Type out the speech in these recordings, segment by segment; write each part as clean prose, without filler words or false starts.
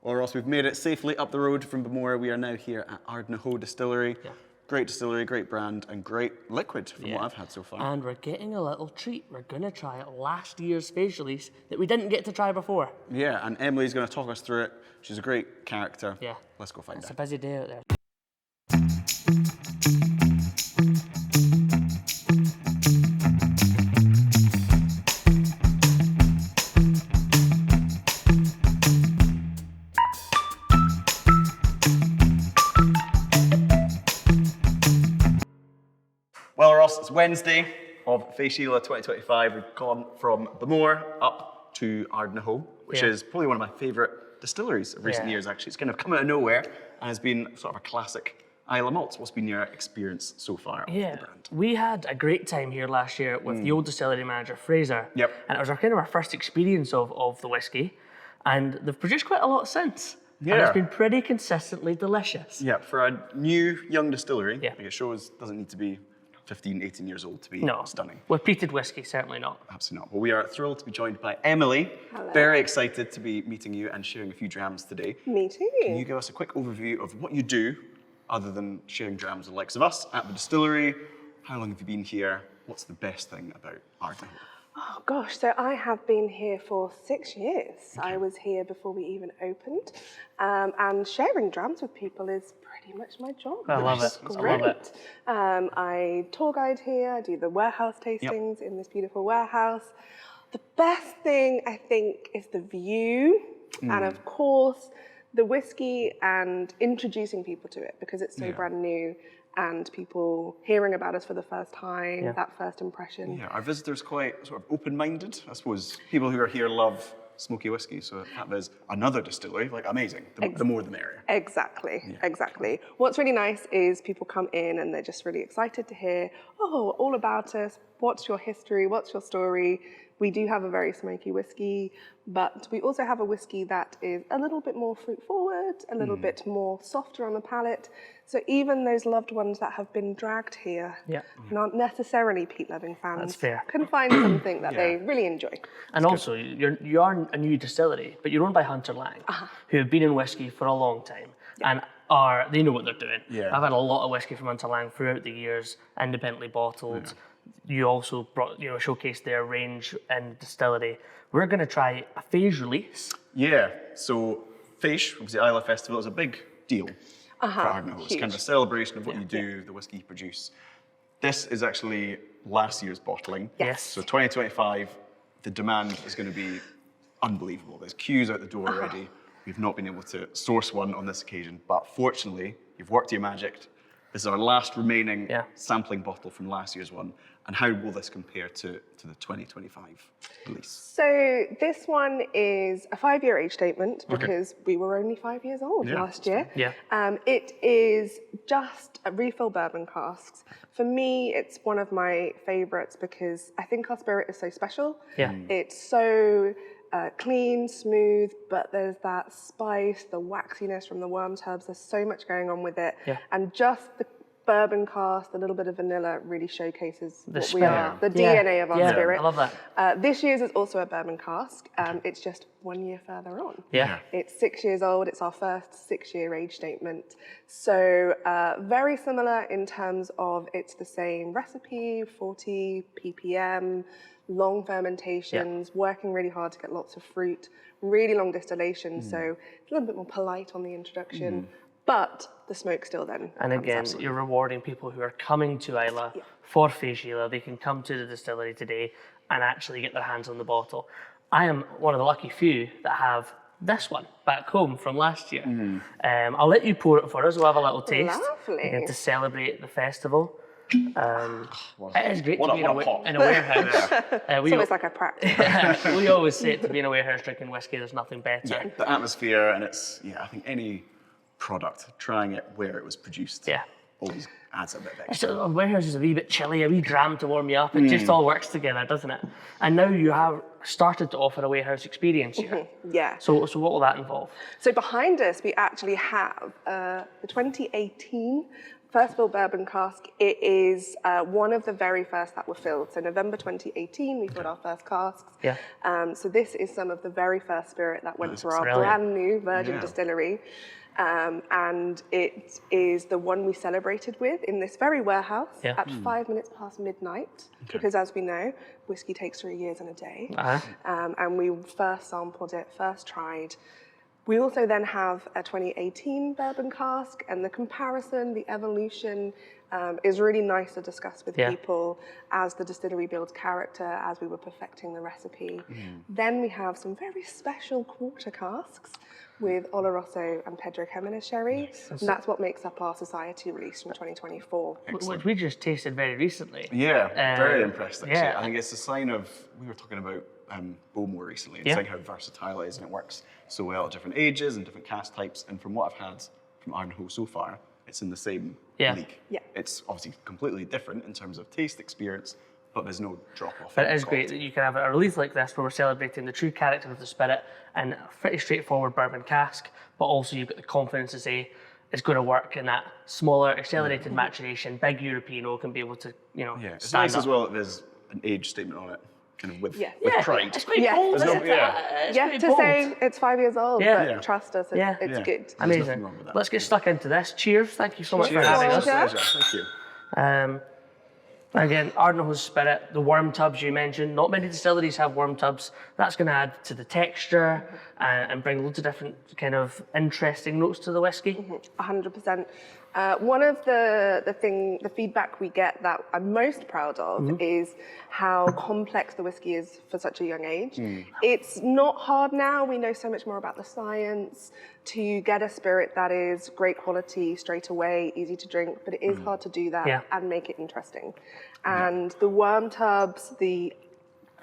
Well, Ross, we've made it safely up the road from Bemore. We are now here at Ardnahoe Distillery. Yeah. Great distillery, great brand, and great liquid from what I've had so far. And we're getting a little treat. We're going to try last year's Fèis Ìle that we didn't get to try before. Yeah, and Emily's going to talk us through it. She's a great character. Yeah. Let's go find It's out. a busy day out there. Well, Ross, it's Wednesday of Fèis Ìle 2025. We've gone from Bemore up to Ardnahoe, which is probably one of my favourite distilleries of recent years, actually. It's kind of come out of nowhere and has been sort of a classic Islay malt. What's been your experience so far of the brand? We had a great time here last year with the old distillery manager, Fraser. Yep. And it was our first experience of the whiskey. And they've produced quite a lot since. Yeah. And it's been pretty consistently delicious. Yeah, for a new, young distillery, Yeah. like it shows, doesn't need to be 15, 18 years old to be stunning. With peated whiskey, certainly not. Absolutely not. Well, we are thrilled to be joined by Emily. Hello. Very excited to be meeting you and sharing a few drams today. Me too. Can you give us a quick overview of what you do, other than sharing drams with the likes of us at the distillery? How long have you been here? What's the best thing about Ardnahoe? Oh gosh, so I have been here for 6 years. Okay. I was here before we even opened. And sharing drams with people is pretty much my job. I love it. Great. I love it. I tour guide here, I do the warehouse tastings in this beautiful warehouse. The best thing, I think, is the view. And of course, the whiskey and introducing people to it because it's so brand new. And people hearing about us for the first time, that first impression. Yeah, our visitors quite sort of open-minded. I suppose people who are here love smoky whiskey, so the fact there's another distillery, like amazing. The more the merrier. Exactly, exactly. What's really nice is people come in and they're just really excited to hear, oh, all about us. What's your history? What's your story? We do have a very smoky whiskey, but we also have a whiskey that is a little bit more fruit forward, a little bit more softer on the palate. So even those loved ones that have been dragged here and aren't necessarily peat-loving fans can find something that they really enjoy. And also, you are a new distillery, but you're owned by Hunter Laing, who have been in whiskey for a long time and they know what they're doing. Yeah. I've had a lot of whiskey from Hunter Laing throughout the years, independently bottled. You also brought, showcased their range in distillery. We're going to try a Fèis Ìle. Yeah, so Fèis, obviously Islay Festival, is a big deal for Ardnahoe. It's kind of a celebration of what you do, the whiskey you produce. This is actually last year's bottling. Yes. So 2025, the demand is going to be unbelievable. There's queues out the door already. We've not been able to source one on this occasion, but fortunately, you've worked your magic. This is our last remaining sampling bottle from last year's one. And how will this compare to the 2025 release? So this one is a 5-year age statement because we were only 5 years old last year. Yeah. It is just refill bourbon casks. For me, it's one of my favorites because I think our spirit is so special. Yeah. It's so clean, smooth, but there's that spice, the waxiness from the worms, herbs. There's so much going on with it. Yeah. And just the bourbon cask, a little bit of vanilla really showcases what we are, the DNA of our spirit. I love that. This year's is also a bourbon cask. It's just 1 year further on. Yeah. It's 6 years old. It's our first 6-year age statement. So very similar in terms of it's the same recipe, 40 ppm, long fermentations, working really hard to get lots of fruit, really long distillation. So it's a little bit more polite on the introduction. But the smoke still then. And again, you're rewarding people who are coming to Islay for Fèis Ìle. They can come to the distillery today and actually get their hands on the bottle. I am one of the lucky few that have this one back home from last year. I'll let you pour it for us. We'll have a little taste. Lovely. Again, to celebrate the festival. It is great to be in a warehouse. It's almost like a practice. We always say to be in a warehouse drinking whiskey, there's nothing better. Yeah, the atmosphere, and it's, I think any product, trying it where it was produced, always adds a bit of extra. A warehouse is a wee bit chilly, a wee dram to warm you up. It just all works together, doesn't it? And now you have started to offer a warehouse experience here. Yeah. So what will that involve? So behind us, we actually have the 2018 first filled bourbon cask. It is one of the very first that were filled. So November 2018, we filled our first casks. Yeah. So this is some of the very first spirit that went through our brilliant. brand new virgin distillery. And it is the one we celebrated with in this very warehouse at 5 minutes past midnight. Because as we know, whiskey takes 3 years and a day. And we first sampled it, first tried. We also then have a 2018 bourbon cask, and the comparison, the evolution is really nice to discuss with people as the distillery builds character, as we were perfecting the recipe. Then we have some very special quarter casks with Oloroso and Pedro Ximénez sherry, and that's what makes up our society release from 2024. Which we just tasted very recently. Yeah, very impressed actually. yeah. I think it's a sign of, we were talking about Bowmore recently and saying how versatile it is, and it works so well at different ages and different cask types. And from what I've had from Ardnahoe so far, it's in the same league. Yeah. It's obviously completely different in terms of taste experience, but there's no drop off. But it is great that you can have a release like this where we're celebrating the true character of the spirit and a pretty straightforward bourbon cask, but also you've got the confidence to say it's going to work in that smaller, accelerated maturation. Big European oak can be able to, It's stand nice up. as well that there's an age statement on it, kind of with pride. It's quite Yeah. bold. There's isn't it? It's Yeah, quite to bold. say it's 5 years old, but trust us, it's good. There's Amazing. nothing wrong with that. Let's get stuck into this. Cheers. Thank you so much for Cheers. having It's a us. pleasure. Thank you. Again, Ardnahoe's spirit, the worm tubs you mentioned. Not many distilleries have worm tubs. That's going to add to the texture and bring loads of different kind of interesting notes to the whiskey. 100%. One of the feedback we get that I'm most proud of is how complex the whiskey is for such a young age. It's not hard now. We know so much more about the science to get a spirit that is great quality straight away, easy to drink, but it is hard to do that and make it interesting. And the worm tubs, the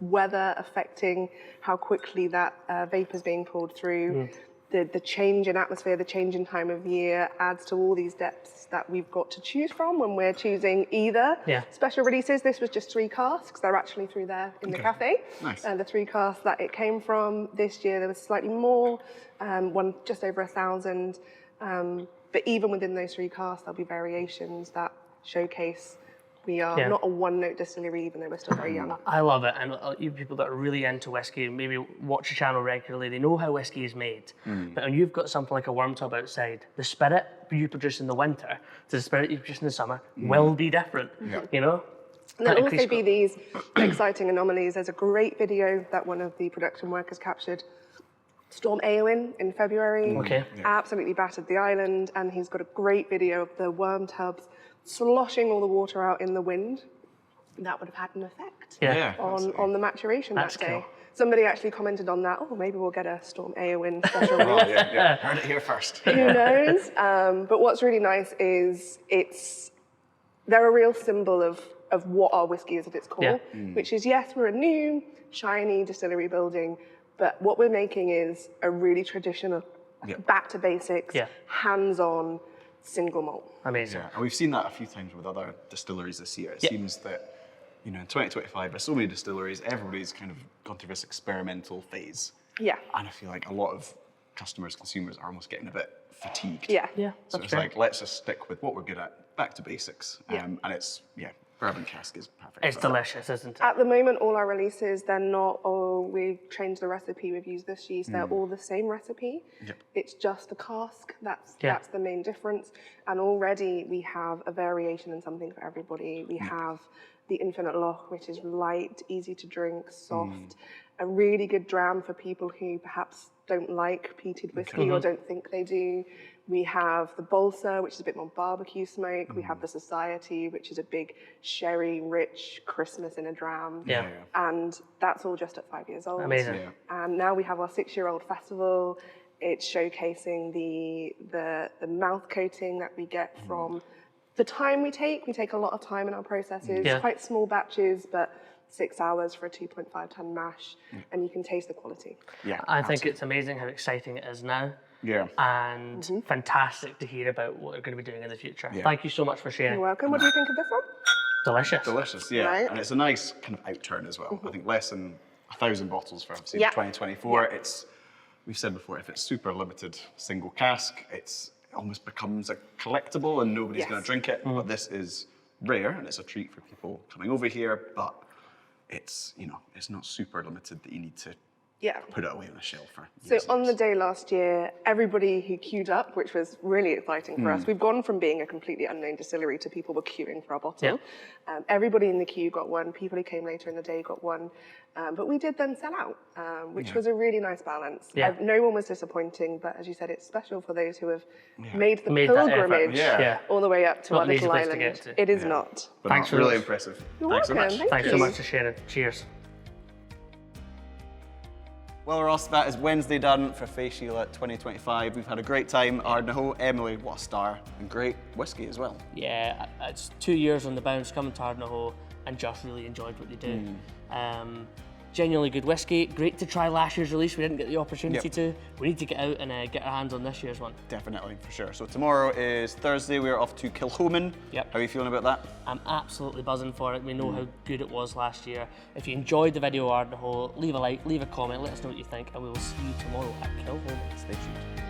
weather affecting how quickly that vapor is being pulled through, the change in atmosphere, the change in time of year adds to all these depths that we've got to choose from when we're choosing either special releases. This was just 3 casks. They're actually through there in the cafe. Nice. The 3 casks that it came from. This year there was slightly more, one just over 1,000. But even within those 3 casks, there'll be variations that showcase we are not a one-note distillery, even though we're still very young. I love it, and you people that are really into whiskey and maybe watch the channel regularly, they know how whiskey is made. But when you've got something like a worm tub outside, the spirit you produce in the winter to the spirit you produce in the summer will be different. You know. And there'll also be these exciting anomalies. There's a great video that one of the production workers captured. Storm Eowyn in February absolutely battered the island, and he's got a great video of the worm tubs sloshing all the water out in the wind. That would have had an effect on the maturation that day. Cool. Somebody actually commented on that. Oh, maybe we'll get a Storm Eowyn special release. Heard it here first. Who knows? But what's really nice is they're a real symbol of what our whiskey is at its core, which is, yes, we're a new, shiny distillery building, but what we're making is a really traditional, back to basics, hands-on, single malt. Amazing. Yeah, and we've seen that a few times with other distilleries this year. It seems that, in 2025, there's so many distilleries, everybody's kind of gone through this experimental phase. Yeah. And I feel like a lot of customers, consumers are almost getting a bit fatigued. Yeah. So it's like, let's just stick with what we're good at, back to basics. And it's, bourbon cask is perfect. It's for that. delicious, isn't it? At the moment, all our releases, they're not, we've changed the recipe, we've used this yeast, they're all the same recipe. It's just the cask, that's the main difference. And already we have a variation and something for everybody. We have the Infinite Loch, which is light, easy to drink, soft, a really good dram for people who perhaps don't like peated whiskey or don't think they do. We have the Balsa, which is a bit more barbecue smoke. We have the Society, which is a big sherry-rich Christmas in a dram. And that's all just at 5 years old. Amazing. And now we have our 6-year-old festival. It's showcasing the mouth coating that we get from the time we take. We take a lot of time in our processes, quite small batches, but 6 hours for a 2.5 ton mash, and you can taste the quality. I think it's amazing how exciting it is now. And fantastic to hear about what they're going to be doing in the future. Thank you so much for sharing. You're welcome. What do you think of this one? Delicious. Delicious, Right. And it's a nice kind of outturn as well. I think less than 1,000 bottles for obviously 2024. We've said before, if it's super limited single cask, it's almost becomes a collectible and nobody's Yes. going to drink it. But this is rare and it's a treat for people coming over here. But it's, you know, it's not super limited that you need to Yeah. put it away on a shelf for So years and on the years. day last year, everybody who queued up, which was really exciting for us, we've gone from being a completely unknown distillery to people were queuing for our bottle. Everybody in the queue got one, people who came later in the day got one, but we did then sell out, which was a really nice balance. Yeah. No one was disappointing, but as you said, it's special for those who have made the Made that effort. pilgrimage Yeah. all the way up to Not our an easy little place to island. get to. It is not. But Thanks no, so really much. impressive. You're Thanks welcome. so much. Thank Thanks so you. much for sharing. Cheers. Well, Ross, that is Wednesday done for Fèis Ìle 2025. We've had a great time. Ardnahoe, Emily, what a star, and great whiskey as well. Yeah, it's 2 years on the bounce coming to Ardnahoe and just really enjoyed what they do. Genuinely good whiskey. Great to try last year's release. We didn't get the opportunity to. We need to get out and get our hands on this year's one. Definitely, for sure. So tomorrow is Thursday. We're off to Kilchoman. Yep. How are you feeling about that? I'm absolutely buzzing for it. We know how good it was last year. If you enjoyed the video, Ardnahoe, leave a like, leave a comment, let us know what you think, and we will see you tomorrow at Kilchoman. Stay tuned.